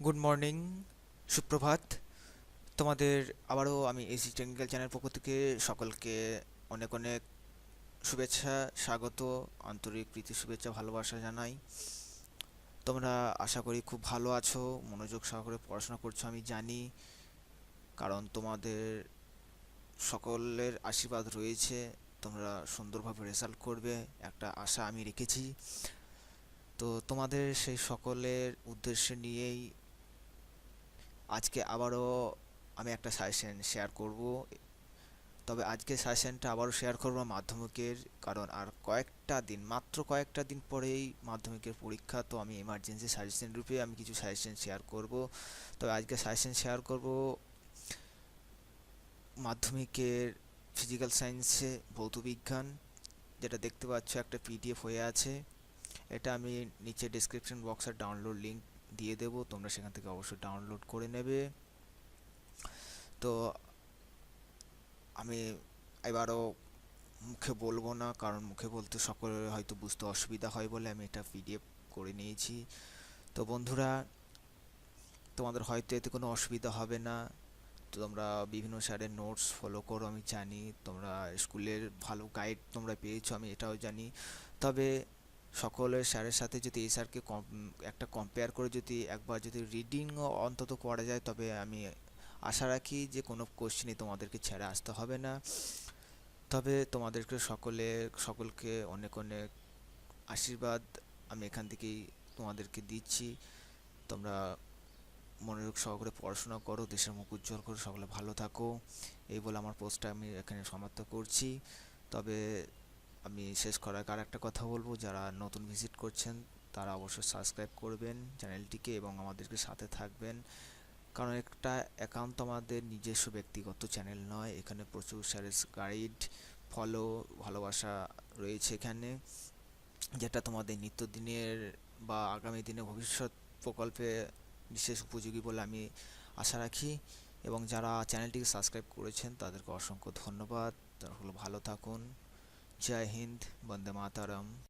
Good morning, সুপ্রভাত। তোমাদের আবারও আমি এসি টেকনিক্যাল চ্যানেল পক্ষ থেকে সকলকে অনেক অনেক শুভেচ্ছা, স্বাগত, আন্তরিক প্রীতি, শুভেচ্ছা, ভালোবাসা জানাই। তোমরা আশা করি খুব ভালো আছো, মনোযোগ সহকারে পড়াশোনা করছো আমি জানি, কারণ তোমাদের সকলের আশীর্বাদ রয়েছে। তোমরা সুন্দরভাবে রেজাল্ট করবে একটা আশা আমি রেখেছি। তো তোমাদের সেই সকলের উদ্দেশ্য নিয়েই আজকে আবারও আমি একটা সাজেশন শেয়ার করব। তবে আজকে সাজেশনটা আবারও শেয়ার করব মাধ্যমিকের, কারণ আর কয়েকটা দিন, মাত্র কয়েকটা দিন পরেই মাধ্যমিকের পরীক্ষা। তো আমি এমার্জেন্সি সাজেশন রূপে আমি কিছু সাজেশন শেয়ার করব। তবে আজকে সাজেশন শেয়ার করব মাধ্যমিকের ফিজিক্যাল সায়েন্সে ভৌতবিজ্ঞান, যেটা দেখতে পাচ্ছ একটা পিডিএফ হয়ে আছে। এটা আমি নিচে ডেসক্রিপশন বক্সের ডাউনলোড লিংক দিয়ে দেব, তোমরা সেখান থেকে অবশ্যই ডাউনলোড করে নেবে। তো আমি এবারও মুখে বলবো না, কারণ মুখে বলতে সকলের হয়তো বুঝতে অসুবিধা হয় বলে আমি এটা পিডিএফ করে নিয়েছি। তো বন্ধুরা, তোমাদের হয়তো এতে কোনো অসুবিধা হবে না। তো তোমরা বিভিন্ন স্যারের নোটস ফলো করো, আমি জানি তোমরা স্কুলের ভালো গাইড তোমরা পেয়েছো, আমি এটাও জানি। তবে সকলের স্যারের সাথে যদি এই স্যারকে একটা কম্পেয়ার করে যদি একবার যদি রিডিংও অন্তত করা যায়, তবে আমি আশা রাখি যে কোনো কোশ্চেনই তোমাদেরকে ছেড়ে আসতে হবে না। তবে তোমাদেরকে সকলকে অনেক অনেক আশীর্বাদ আমি এখান থেকেই তোমাদেরকে দিচ্ছি। তোমরা মনোযোগ সহকারে পড়াশোনা করো, দেশের মুখ উজ্জ্বল করো, সকলে ভালো থাকো, এই বলে আমার পোস্টটা আমি এখানে সমাপ্ত করছি। তবে আমি শেষ করার আগে আরেকটা কথা বলবো, যারা নতুন ভিজিট করছেন তারা অবশ্যই সাবস্ক্রাইব করবেন চ্যানেলটিকে এবং আমাদেরকে সাথে থাকবেন, কারণ একটা একান্ত আমাদের নিজস্ব ব্যক্তিগত চ্যানেল নয়। এখানে প্রচুর স্যারের গাইড, ফলো, ভালোবাসা রয়েছে এখানে, যেটা তোমাদের নিত্যদিনের বা আগামী দিনে ভবিষ্যৎ প্রকল্পে বিশেষ উপযোগী বলে আমি আশা রাখি। এবং যারা চ্যানেলটিকে সাবস্ক্রাইব করেছেন তাদেরকে অসংখ্য ধন্যবাদ। তারা ভালো থাকুন। জয় হিন্দ, বন্দে মাতারম।